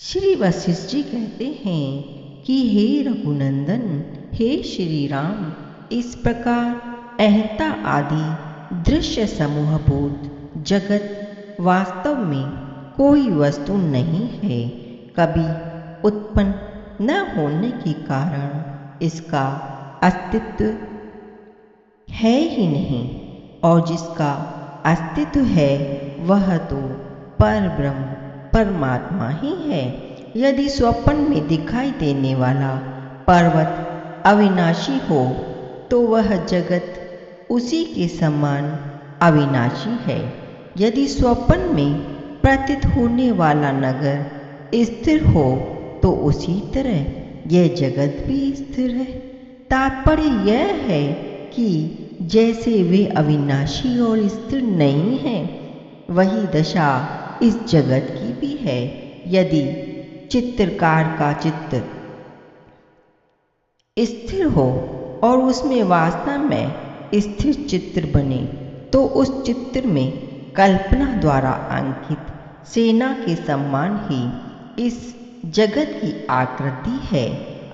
श्री वशिष्ठ जी कहते हैं कि हे रघुनंदन, हे श्री राम, इस प्रकार अहंता आदि दृश्य समूहभूत जगत वास्तव में कोई वस्तु नहीं है। कभी उत्पन्न न होने के कारण इसका अस्तित्व है ही नहीं, और जिसका अस्तित्व है वह तो परब्रह्म परमात्मा ही है। यदि स्वप्न में दिखाई देने वाला पर्वत अविनाशी हो तो वह जगत उसी के समान अविनाशी है। यदि स्वप्न में प्रतीत होने वाला नगर स्थिर हो तो उसी तरह यह जगत भी स्थिर है। तात्पर्य यह है कि जैसे वे अविनाशी और स्थिर नहीं है, वही दशा इस जगत की भी है। यदि चित्रकार का चित्र स्थिर हो और उसमें वास्तव में स्थिर चित्र बने तो उस चित्र में कल्पना द्वारा अंकित सेना के समान ही इस जगत की आकृति है।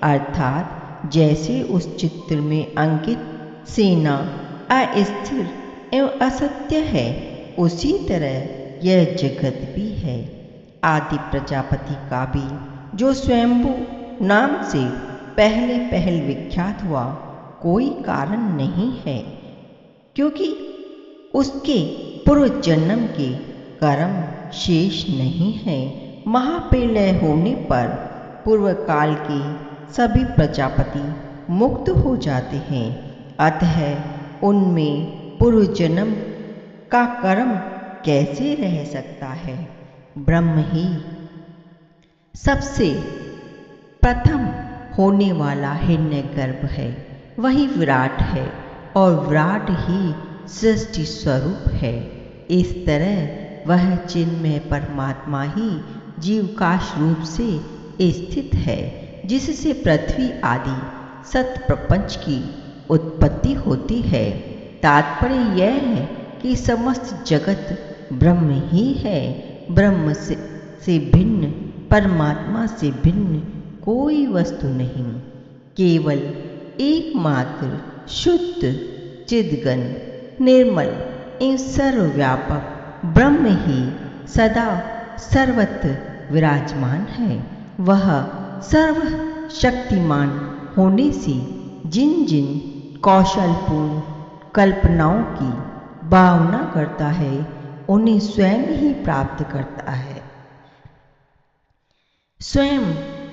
अर्थात जैसे उस चित्र में अंकित सेना अस्थिर एवं असत्य है, उसी तरह यह जगत भी है। आदि प्रजापति का भी जो स्वयंभू नाम से पहले विख्यात हुआ कोई कारण नहीं है, क्योंकि उसके पूर्व जन्म के कर्म शेष नहीं है। महाप्रलय होने पर पूर्व काल के सभी प्रजापति मुक्त हो जाते हैं, अतः उनमें पूर्व जन्म का कर्म कैसे रह सकता है। ब्रह्म ही सबसे प्रथम होने वाला हिरण्यगर्भ है, वही विराट है और विराट ही सृष्टि स्वरूप है। इस तरह वह चिन्मय परमात्मा ही जीवकाश रूप से स्थित है, जिससे पृथ्वी आदि सत प्रपंच की उत्पत्ति होती है। तात्पर्य यह है कि समस्त जगत ब्रह्म ही है। ब्रह्म से भिन्न, परमात्मा से भिन्न कोई वस्तु नहीं। केवल एकमात्र शुद्ध चिद्घन निर्मल एवं सर्वव्यापक ब्रह्म ही सदा सर्वत्र विराजमान है। वह सर्वशक्तिमान होने से जिन जिन कौशलपूर्ण कल्पनाओं की भावना करता है, उन्हें स्वयं ही प्राप्त करता है, स्वयं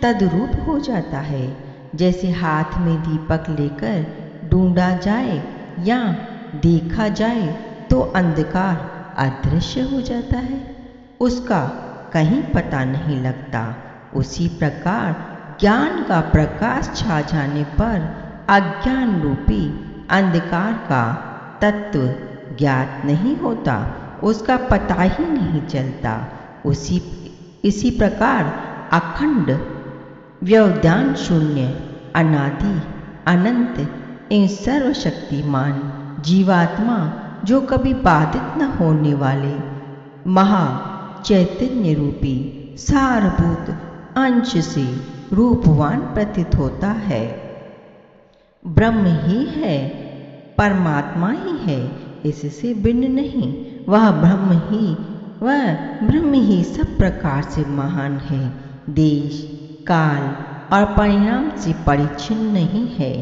तद्रूप हो जाता है। जैसे हाथ में दीपक लेकर ढूंढा जाए या देखा जाए तो अंधकार अदृश्य हो जाता है, उसका कहीं पता नहीं लगता। उसी प्रकार ज्ञान का प्रकाश छा जाने पर अज्ञान रूपी अंधकार का तत्व ज्ञात नहीं होता, उसका पता ही नहीं चलता। इसी प्रकार अखंड व्यवधान शून्य अनादि अनंत एवं सर्वशक्तिमान जीवात्मा, जो कभी बाधित न होने वाले महा चैतन्य रूपी सारभूत अंश से रूपवान प्रतीत होता है, ब्रह्म ही है, परमात्मा ही है, इससे भिन्न नहीं। वह ब्रह्म ही सब प्रकार से महान है, देश काल और परिणाम से परिच्छिन्न नहीं है,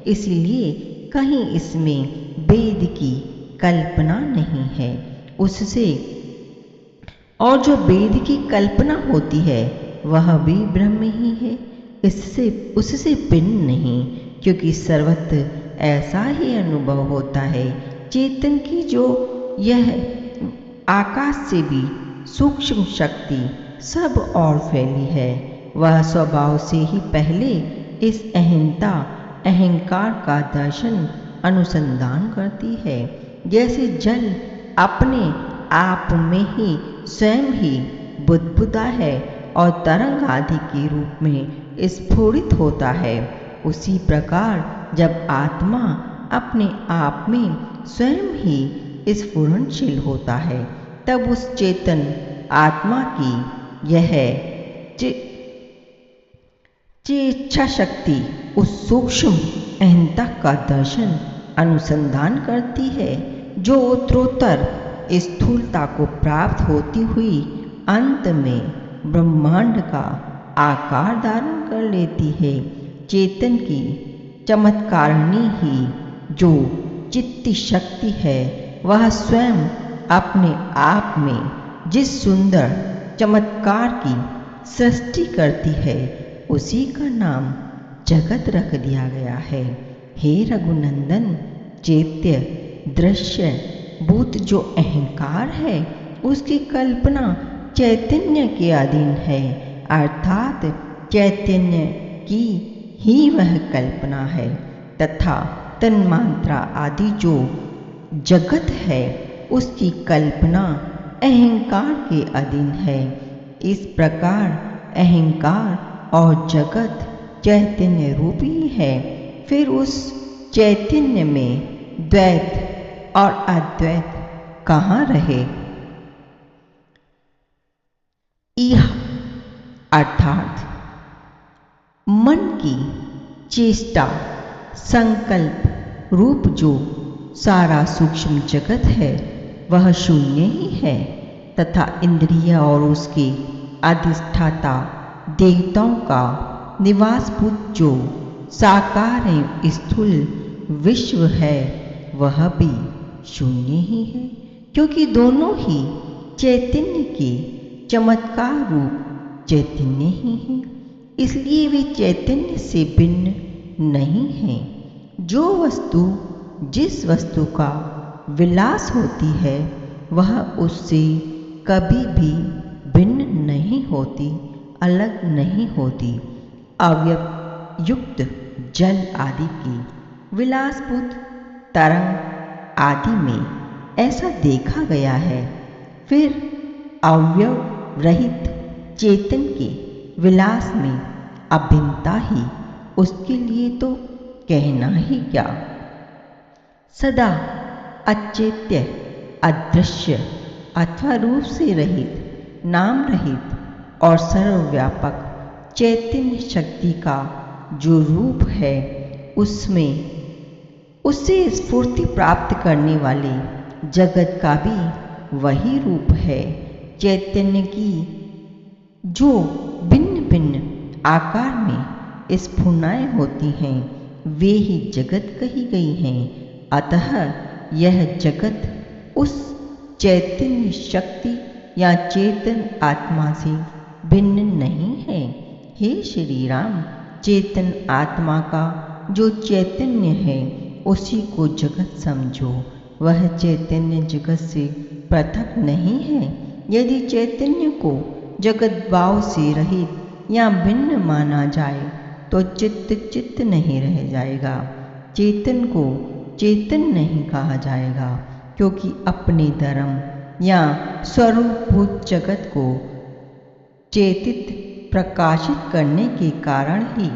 इसलिए कहीं इसमें भेद की कल्पना नहीं है। उससे और जो वेद की कल्पना होती है वह भी ब्रह्म ही है, उससे भिन्न नहीं, क्योंकि सर्वत्र ऐसा ही अनुभव होता है चेतन की, जो यह आकाश से भी सूक्ष्म शक्ति सब और फैली है। वह स्वभाव से ही पहले इस अहंता अहंकार का दर्शन अनुसंधान करती है। जैसे जल अपने आप में ही स्वयं ही बुदबुदा है और तरंग आदि के रूप में स्फुरित होता है, उसी प्रकार जब आत्मा अपने आप में स्वयं ही स्फुरणशील होता है, तब उस चेतन आत्मा की यह ये इच्छा शक्ति उस सूक्ष्म अहंता का दर्शन अनुसंधान करती है जो उत्तरोत्तर स्थूलता को प्राप्त होती हुई अंत में ब्रह्मांड का आकार धारण कर लेती है। चेतन की चमत्कारिणी ही जो चित्ती शक्ति है वह स्वयं अपने आप में जिस सुंदर चमत्कार की सृष्टि करती है उसी का नाम जगत रख दिया गया है। हे रघुनंदन, चैत्य दृश्य भूत जो अहंकार है उसकी कल्पना चैतन्य के अधीन है, अर्थात चैतन्य की ही वह कल्पना है तथा तन्मात्रा आदि जो जगत है उसकी कल्पना अहंकार के अधीन है। इस प्रकार अहंकार और जगत चैतन्य रूपी है। फिर उस चैतन्य में द्वैत और अद्वैत कहाँ रहे? यह अर्थात मन की चेष्टा संकल्प रूप जो सारा सूक्ष्म जगत है वह शून्य ही है तथा इंद्रिय और उसके अधिष्ठाता देवताओं का निवासभूत जो साकार एवं स्थूल विश्व है वह भी शून्य ही है, क्योंकि दोनों ही चैतन्य के चमत्कार रूप चैतन्य ही है, इसलिए वे चैतन्य से भिन्न नहीं है। जो वस्तु जिस वस्तु का विलास होती है वह उससे कभी भी भिन्न नहीं होती, अलग नहीं होती। अवयव युक्त जल आदि की विलासभूत तरंग आदि में ऐसा देखा गया है। फिर अवयव रहित चेतन के विलास में अभिन्नता ही उसके लिए तो कहना ही क्या। सदा अचेत्य अदृश्य अथवा रूप से रहित नाम रहित और सर्वव्यापक चैतन्य शक्ति का जो रूप है उसमें उससे स्फूर्ति प्राप्त करने वाले जगत का भी वही रूप है। चैतन्य की जो भिन्न भिन्न आकार में स्फुरनाएँ होती हैं वे ही जगत कही गई हैं। अतः यह जगत उस चैतन्य शक्ति या चेतन आत्मा से भिन्न नहीं है। हे श्री राम, चेतन आत्मा का जो चैतन्य है उसी को जगत समझो। वह चैतन्य जगत से पृथक नहीं है। यदि चैतन्य को जगत भाव से रहित या भिन्न माना जाए तो चित्त चित्त नहीं रह जाएगा, चेतन को चेतन नहीं कहा जाएगा, क्योंकि अपने धर्म या स्वरूपभूत जगत को चेतित प्रकाशित करने के कारण ही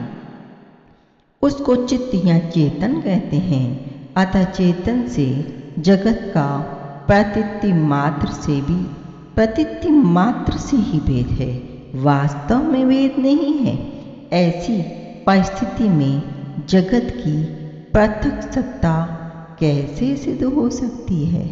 उसको चित्त या चेतन कहते हैं। अतः चेतन से जगत का प्रतीति मात्र से ही भेद है, वास्तव में भेद नहीं है। ऐसी परिस्थिति में जगत की पृथक सत्ता कैसे सिद्ध हो सकती है?